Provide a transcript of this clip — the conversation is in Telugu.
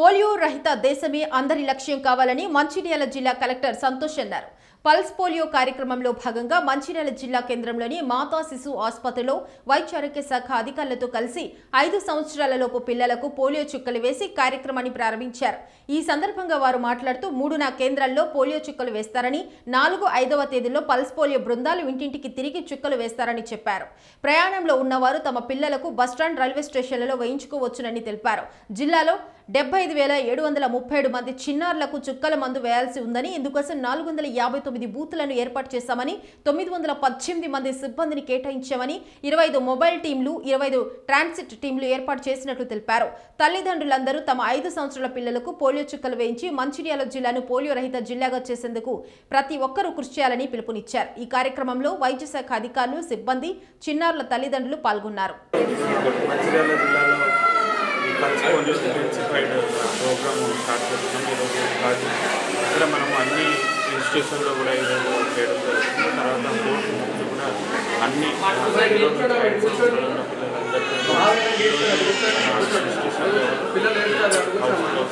పోలియో రహిత దేశమే అందరి లక్ష్యం కావాలని మంచిర్యాల జిల్లా కలెక్టర్ సంతోష్ అన్నారు. పల్స్ పోలియో కార్యక్రమంలో భాగంగా మంచిర్యాల జిల్లా కేంద్రంలోని మాతా శిశు ఆసుపత్రిలో వైద్య ఆరోగ్య శాఖ అధికారులతో కలిసి 5 సంవత్సరాలలోపు పిల్లలకు పోలియో చుక్కలు వేసి కార్యక్రమాన్ని ప్రారంభించారు. ఈ సందర్భంగా వారు మాట్లాడుతూ 3 కేంద్రాల్లో పోలియో చుక్కలు వేస్తారని, 4, 5వ తేదీల్లో పల్స్ పోలియో బృందాలు ఇంటింటికి తిరిగి చుక్కలు వేస్తారని చెప్పారు. ప్రయాణంలో ఉన్నవారు తమ పిల్లలకు బస్టాండ్, రైల్వే స్టేషన్లలో వేయించుకోవచ్చునని తెలిపారు. జిల్లాలో 75,737 మంది చిన్నారులకు చుక్కల మందు వేయాల్సి ఉందని, ఇందుకోసం 459 బూతులను ఏర్పాటు చేశామని, 918 మంది సిబ్బందిని కేటాయించామని, 25 మొబైల్ టీంలు, 25 ట్రాన్సిట్ టీంలు ఏర్పాటు చేసినట్లు తెలిపారు. తల్లిదండ్రులందరూ తమ 5 సంవత్సరాల పిల్లలకు పోలియో చుక్కలు వేయించి మంచిర్యాల జిల్లాను పోలియో రహిత జిల్లాగా చేసేందుకు ప్రతి ఒక్కరూ కృషి చేయాలని పిలుపునిచ్చారు. ఈ కార్యక్రమంలో వైద్య శాఖ అధికారులు, సిబ్బంది, చిన్నారుల తల్లిదండ్రులు పాల్గొన్నారు. Pulse polio intensified programme start చేస్తున్నాం. ఈరోజు ఇక్కడ మనం అన్ని ఇన్స్టిట్యూషన్లో కూడా ఈరోజు చేయడం జరుగుతుంది. తర్వాత బోర్డు నుంచి కూడా అన్ని సంవత్సరాలు ఉన్న పిల్లలందరికీ ఇన్స్టిట్యూషన్లో